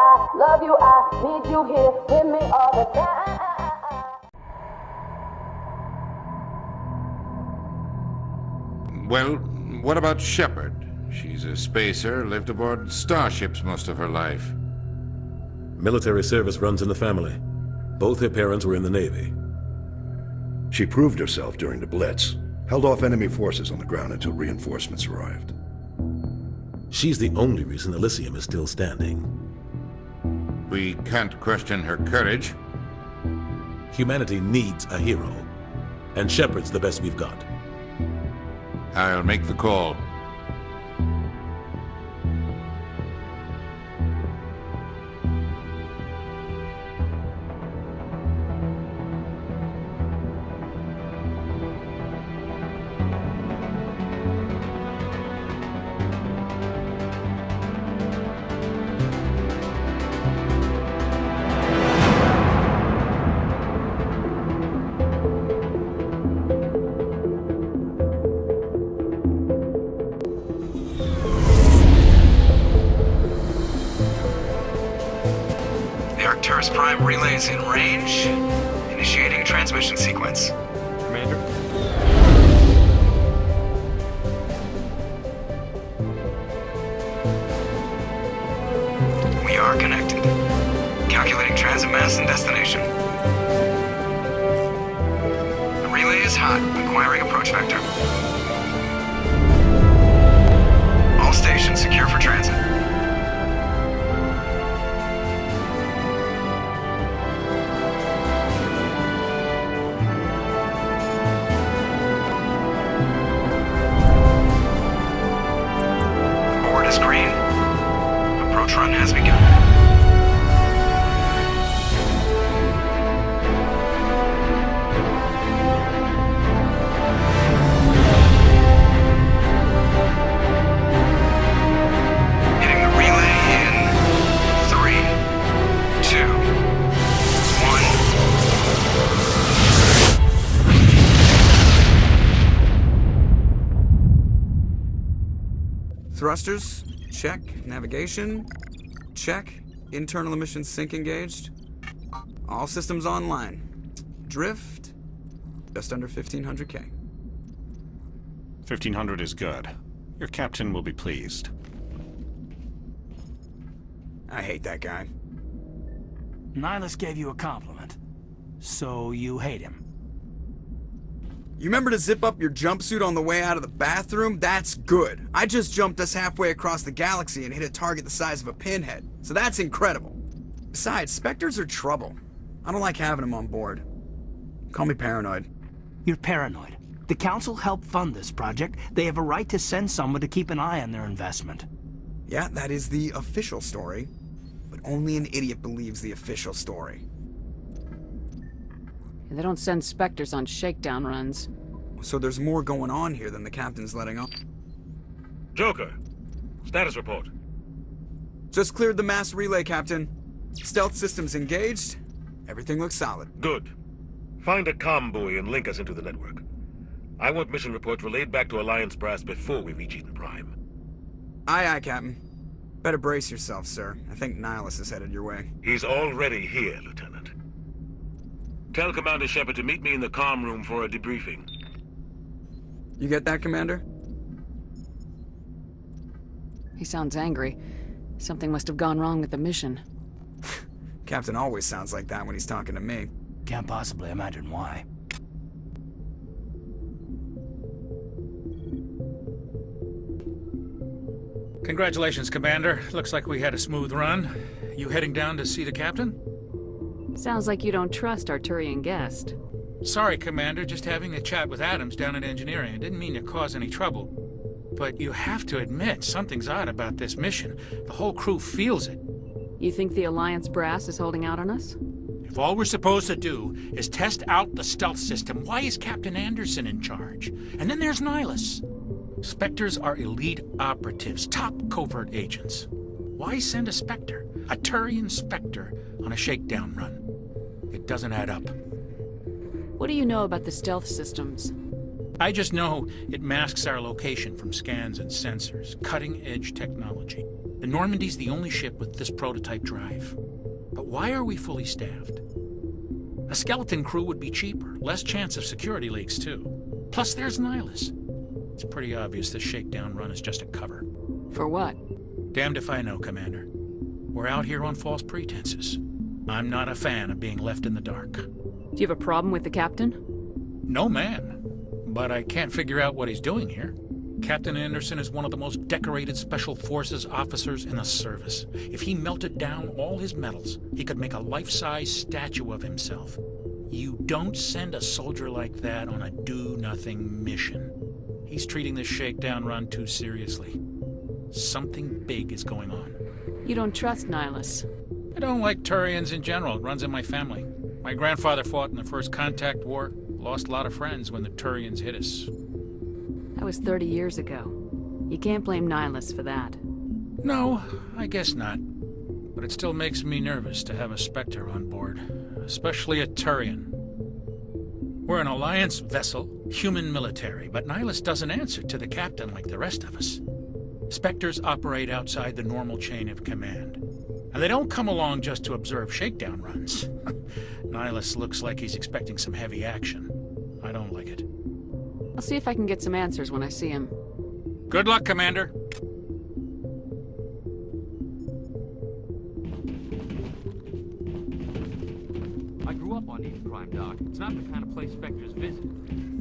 I love you, I need you here with me all the time. Well, what about Shepard? She's a spacer, lived aboard starships most of her life. Military service runs in the family. Both her parents were in the Navy. She proved herself during the Blitz, held off enemy forces on the ground until reinforcements arrived. She's the only reason Elysium is still standing. We can't question her courage. Humanity needs a hero, and Shepard's the best we've got. I'll make the call. Prime relays in range. Initiating a transmission sequence. Commander? We are connected. Calculating transit mass and destination. The relay is hot. Acquiring approach vector. All stations secure for transit. Green. Approach run has begun. Hitting the relay in 3, 2, 1. Thrusters. Check. Navigation. Check. Internal emissions sync engaged. All systems online. Drift. Just under 1,500K. 1,500 is good. Your captain will be pleased. I hate that guy. Nihilus gave you a compliment. So you hate him. You remember to zip up your jumpsuit on the way out of the bathroom? That's good. I just jumped us halfway across the galaxy and hit a target the size of a pinhead. So that's incredible. Besides, Spectres are trouble. I don't like having them on board. Call me paranoid. You're paranoid. The Council helped fund this project. They have a right to send someone to keep an eye on their investment. Yeah, that is the official story. But only an idiot believes the official story. They don't send Spectres on shakedown runs. So there's more going on here than the captain's letting on. Joker, status report. Just cleared the mass relay, Captain. Stealth systems engaged. Everything looks solid. Good. Find a comm buoy and link us into the network. I want mission reports relayed back to Alliance Brass before we reach Eden Prime. Aye, aye, Captain. Better brace yourself, sir. I think Nihilus is headed your way. He's already here, Lieutenant. Tell Commander Shepard to meet me in the comm room for a debriefing. You get that, Commander? He sounds angry. Something must have gone wrong with the mission. Captain always sounds like that when he's talking to me. Can't possibly imagine why. Congratulations, Commander. Looks like we had a smooth run. You heading down to see the captain? Sounds like you don't trust our Turian guest. Sorry, Commander. Just having a chat with Adams down at engineering. I didn't mean to cause any trouble. But you have to admit, something's odd about this mission. The whole crew feels it. You think the Alliance brass is holding out on us? If all we're supposed to do is test out the stealth system, why is Captain Anderson in charge? And then there's Nihilus. Spectres are elite operatives, top covert agents. Why send a Spectre, a Turian Spectre, on a shakedown run? It doesn't add up. What do you know about the stealth systems? I just know it masks our location from scans and sensors. Cutting-edge technology. The Normandy's the only ship with this prototype drive. But why are we fully staffed? A skeleton crew would be cheaper, less chance of security leaks too. Plus there's Nihilus. It's pretty obvious this shakedown run is just a cover. For what? Damned if I know, Commander. We're out here on false pretenses. I'm not a fan of being left in the dark. Do you have a problem with the captain? No, man. But I can't figure out what he's doing here. Captain Anderson is one of the most decorated Special Forces officers in the service. If he melted down all his medals, he could make a life-size statue of himself. You don't send a soldier like that on a do-nothing mission. He's treating this shakedown run too seriously. Something big is going on. You don't trust Nihilus? I don't like Turians in general. It runs in my family. My grandfather fought in the First Contact War. Lost a lot of friends when the Turians hit us. That was 30 years ago. You can't blame Nihilus for that. No, I guess not. But it still makes me nervous to have a Spectre on board. Especially a Turian. We're an Alliance vessel, human military, but Nihilus doesn't answer to the captain like the rest of us. Spectres operate outside the normal chain of command. And they don't come along just to observe shakedown runs. Nihilus looks like he's expecting some heavy action. I don't like it. I'll see if I can get some answers when I see him. Good luck, Commander. I grew up on Eden Prime, Doc. It's not the kind of place Spectres visit.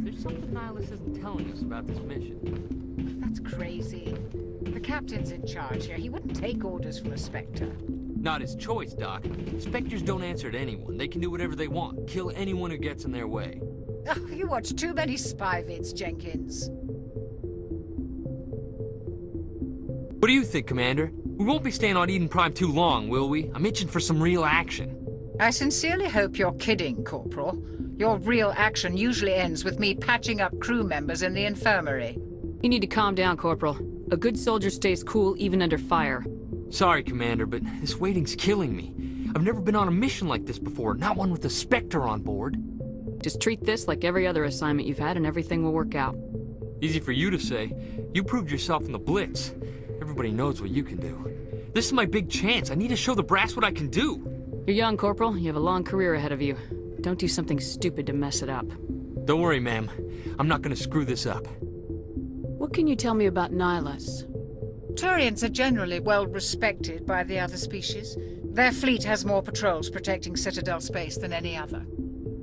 There's something Nihilus isn't telling us about this mission. That's crazy. The captain's in charge here. He wouldn't take orders from a Spectre. Not his choice, Doc. Spectres don't answer to anyone. They can do whatever they want. Kill anyone who gets in their way. Oh, you watch too many spy vids, Jenkins. What do you think, Commander? We won't be staying on Eden Prime too long, will we? I'm itching for some real action. I sincerely hope you're kidding, Corporal. Your real action usually ends with me patching up crew members in the infirmary. You need to calm down, Corporal. A good soldier stays cool even under fire. Sorry, Commander, but this waiting's killing me. I've never been on a mission like this before, not one with a Spectre on board. Just treat this like every other assignment you've had and everything will work out. Easy for you to say. You proved yourself in the Blitz. Everybody knows what you can do. This is my big chance. I need to show the brass what I can do. You're young, Corporal. You have a long career ahead of you. Don't do something stupid to mess it up. Don't worry, ma'am. I'm not gonna screw this up. What can you tell me about Nihilus? Turians are generally well respected by the other species. Their fleet has more patrols protecting Citadel space than any other.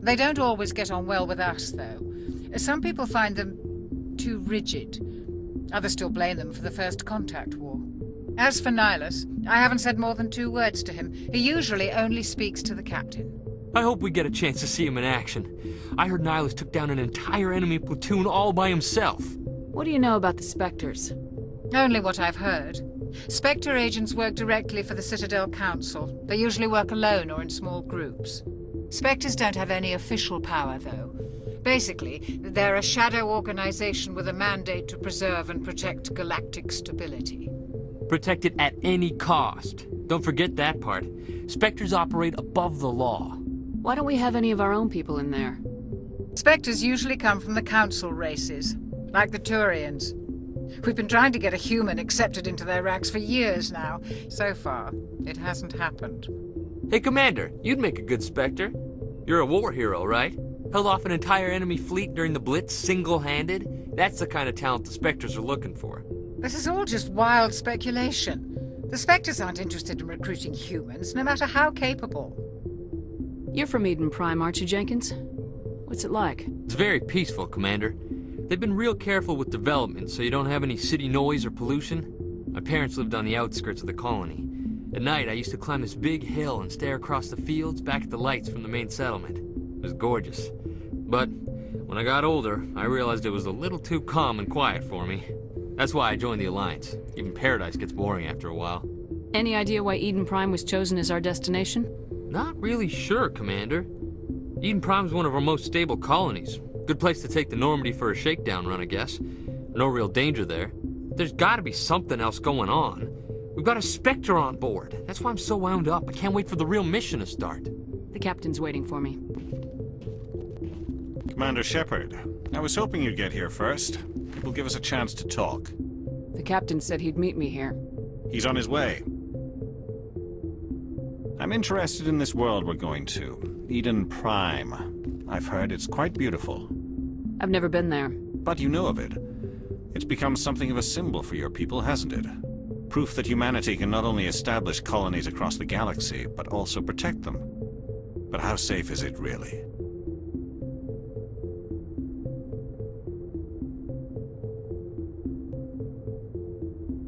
They don't always get on well with us, though. Some people find them too rigid. Others still blame them for the First Contact War. As for Nihilus, I haven't said more than 2 words to him. He usually only speaks to the captain. I hope we get a chance to see him in action. I heard Nihilus took down an entire enemy platoon all by himself. What do you know about the Spectres? Only what I've heard. Spectre agents work directly for the Citadel Council. They usually work alone or in small groups. Spectres don't have any official power, though. Basically, they're a shadow organization with a mandate to preserve and protect galactic stability. Protect it at any cost. Don't forget that part. Spectres operate above the law. Why don't we have any of our own people in there? Spectres usually come from the Council races, like the Turians. We've been trying to get a human accepted into their ranks for years now. So far, it hasn't happened. Hey, Commander, you'd make a good Spectre. You're a war hero, right? Held off an entire enemy fleet during the Blitz single-handed? That's the kind of talent the Spectres are looking for. This is all just wild speculation. The Spectres aren't interested in recruiting humans, no matter how capable. You're from Eden Prime, aren't you, Jenkins? What's it like? It's very peaceful, Commander. They've been real careful with development, so you don't have any city noise or pollution. My parents lived on the outskirts of the colony. At night, I used to climb this big hill and stare across the fields back at the lights from the main settlement. It was gorgeous. But when I got older, I realized it was a little too calm and quiet for me. That's why I joined the Alliance. Even Paradise gets boring after a while. Any idea why Eden Prime was chosen as our destination? Not really sure, Commander. Eden Prime's one of our most stable colonies. Good place to take the Normandy for a shakedown run, I guess. No real danger there. There's gotta be something else going on. We've got a Spectre on board. That's why I'm so wound up. I can't wait for the real mission to start. The captain's waiting for me. Commander Shepard, I was hoping you'd get here first. It will give us a chance to talk. The captain said he'd meet me here. He's on his way. I'm interested in this world we're going to. Eden Prime. I've heard it's quite beautiful. I've never been there. But you know of it. It's become something of a symbol for your people, hasn't it? Proof that humanity can not only establish colonies across the galaxy, but also protect them. But how safe is it, really?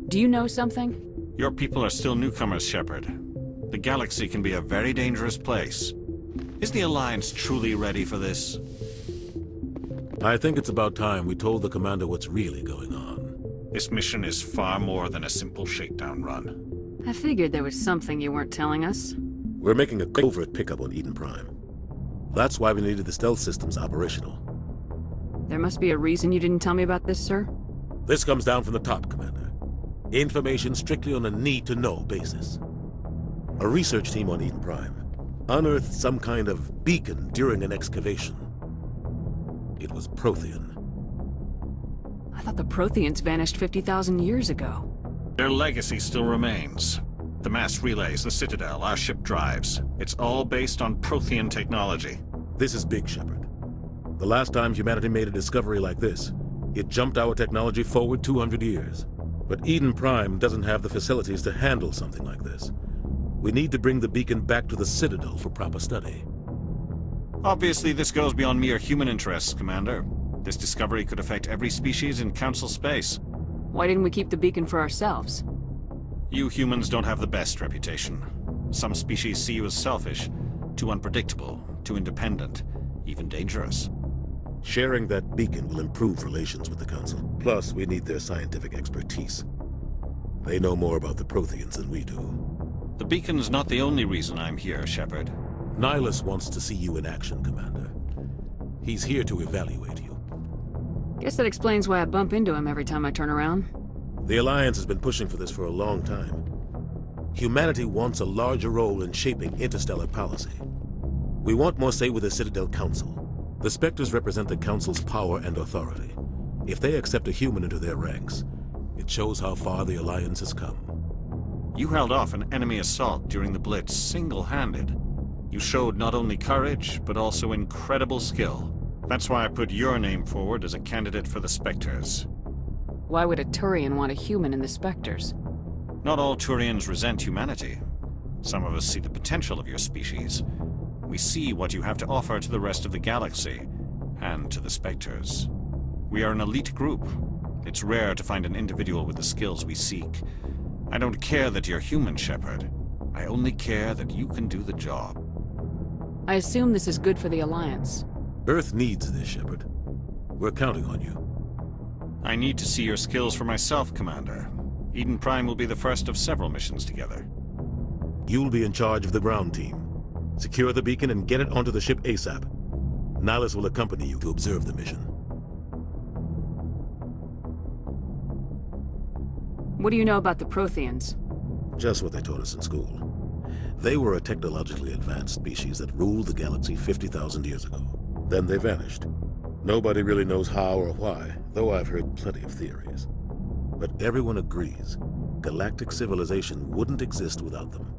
Do you know something? Your people are still newcomers, Shepard. The galaxy can be a very dangerous place. Is the Alliance truly ready for this? I think it's about time we told the Commander what's really going on. This mission is far more than a simple shakedown run. I figured there was something you weren't telling us. We're making a covert pickup on Eden Prime. That's why we needed the stealth systems operational. There must be a reason you didn't tell me about this, sir? This comes down from the top, Commander. Information strictly on a need-to-know basis. A research team on Eden Prime unearthed some kind of beacon during an excavation. It was Prothean. I thought the Protheans vanished 50,000 years ago. Their legacy still remains. The mass relays, the Citadel, our ship drives. It's all based on Prothean technology. This is big, Shepard. The last time humanity made a discovery like this, it jumped our technology forward 200 years. But Eden Prime doesn't have the facilities to handle something like this. We need to bring the beacon back to the Citadel for proper study. Obviously, this goes beyond mere human interests, Commander. This discovery could affect every species in Council space. Why didn't we keep the beacon for ourselves? You humans don't have the best reputation. Some species see you as selfish, too unpredictable, too independent, even dangerous. Sharing that beacon will improve relations with the Council. Plus, we need their scientific expertise. They know more about the Protheans than we do. The beacon's not the only reason I'm here, Shepard. Nihilus wants to see you in action, Commander. He's here to evaluate you. Guess that explains why I bump into him every time I turn around. The Alliance has been pushing for this for a long time. Humanity wants a larger role in shaping interstellar policy. We want more say with the Citadel Council. The Spectres represent the Council's power and authority. If they accept a human into their ranks, it shows how far the Alliance has come. You held off an enemy assault during the Blitz single-handed. You showed not only courage, but also incredible skill. That's why I put your name forward as a candidate for the Spectres. Why would a Turian want a human in the Spectres? Not all Turians resent humanity. Some of us see the potential of your species. We see what you have to offer to the rest of the galaxy, and to the Spectres. We are an elite group. It's rare to find an individual with the skills we seek. I don't care that you're human, Shepard. I only care that you can do the job. I assume this is good for the Alliance. Earth needs this, Shepard. We're counting on you. I need to see your skills for myself, Commander. Eden Prime will be the first of several missions together. You'll be in charge of the ground team. Secure the beacon and get it onto the ship ASAP. Nihilus will accompany you to observe the mission. What do you know about the Protheans? Just what they taught us in school. They were a technologically advanced species that ruled the galaxy 50,000 years ago. Then they vanished. Nobody really knows how or why, though I've heard plenty of theories. But everyone agrees, galactic civilization wouldn't exist without them.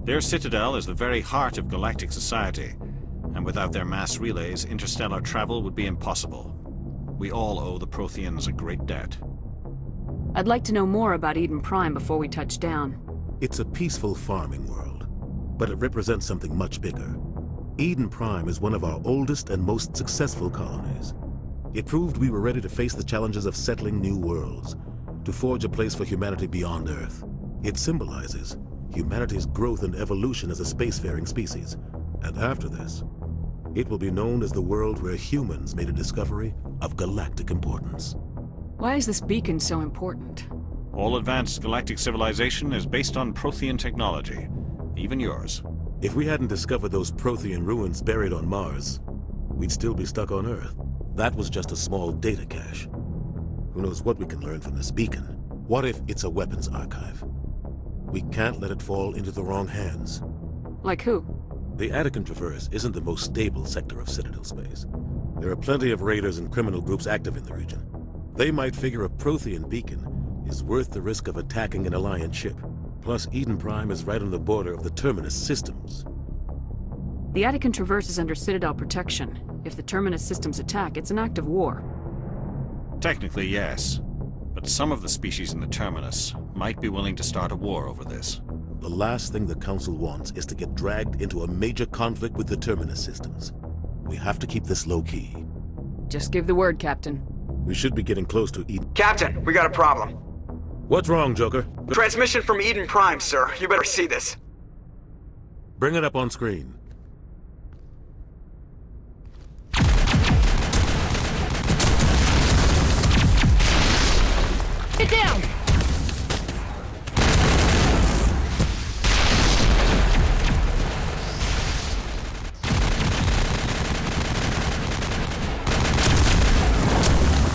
Their citadel is the very heart of galactic society, and without their mass relays, interstellar travel would be impossible. We all owe the Protheans a great debt. I'd like to know more about Eden Prime before we touch down. It's a peaceful farming world, but it represents something much bigger. Eden Prime is one of our oldest and most successful colonies. It proved we were ready to face the challenges of settling new worlds, to forge a place for humanity beyond Earth. It symbolizes humanity's growth and evolution as a spacefaring species. And after this, it will be known as the world where humans made a discovery of galactic importance. Why is this beacon so important? All advanced galactic civilization is based on Prothean technology, even yours. If we hadn't discovered those Prothean ruins buried on Mars, we'd still be stuck on Earth. That was just a small data cache. Who knows what we can learn from this beacon? What if it's a weapons archive? We can't let it fall into the wrong hands. Like who? The Attican Traverse isn't the most stable sector of Citadel space. There are plenty of raiders and criminal groups active in the region. They might figure a Prothean beacon is worth the risk of attacking an Alliance ship. Plus, Eden Prime is right on the border of the Terminus systems. The Attican Traverse is under Citadel protection. If the Terminus systems attack, it's an act of war. Technically, yes. But some of the species in the Terminus might be willing to start a war over this. The last thing the Council wants is to get dragged into a major conflict with the Terminus systems. We have to keep this low-key. Just give the word, Captain. We should be getting close to Eden. Captain, we got a problem. What's wrong, Joker? Transmission from Eden Prime, sir. You better see this. Bring it up on screen. Get down!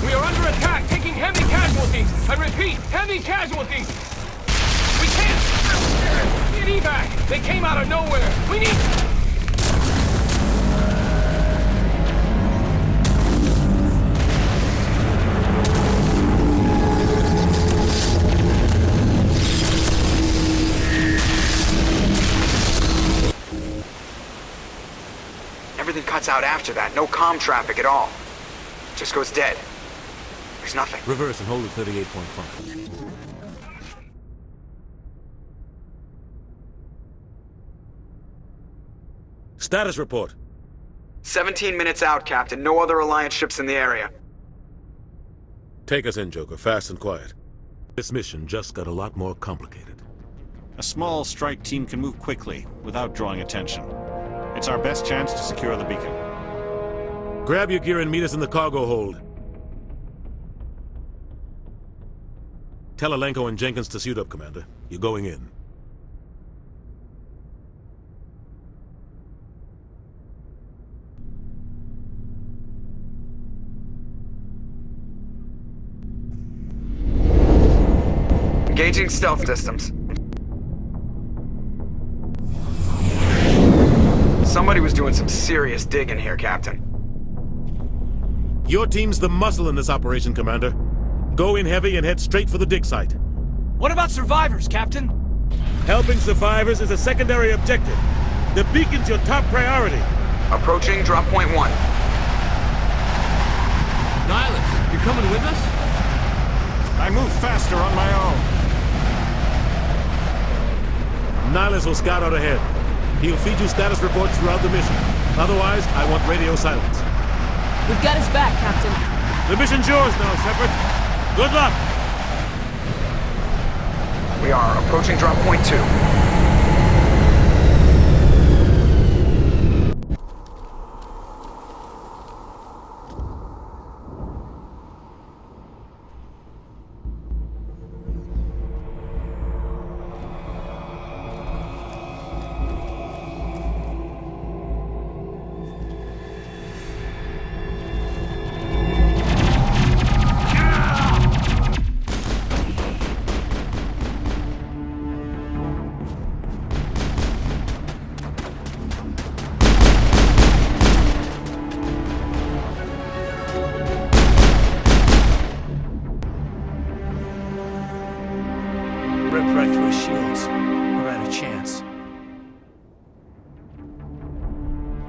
We are under attack, taking heavy casualties. I repeat, heavy casualties. We can't. Need evac. They came out of nowhere. We need. Everything cuts out after that. No comm traffic at all. Just goes dead. There's nothing. Reverse and hold at 38.5. Status report. 17 minutes out, Captain. No other Alliance ships in the area. Take us in, Joker, fast and quiet. This mission just got a lot more complicated. A small strike team can move quickly, without drawing attention. It's our best chance to secure the beacon. Grab your gear and meet us in the cargo hold. Tell Alenko and Jenkins to suit up, Commander. You're going in. Engaging stealth systems. Somebody was doing some serious digging here, Captain. Your team's the muscle in this operation, Commander. Go in heavy and head straight for the dig site. What about survivors, Captain? Helping survivors is a secondary objective. The beacon's your top priority. Approaching drop point 1. Nihilus, you're coming with us? I move faster on my own. Nihilus will scout out ahead. He'll feed you status reports throughout the mission. Otherwise, I want radio silence. We've got his back, Captain. The mission's yours now, Shepard. Good luck! We are approaching drop point 2. Ripped right through his shields. Never had a chance.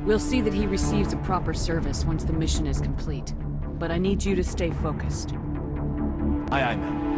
We'll see that he receives a proper service once the mission is complete. But I need you to stay focused. Aye, aye, ma'am.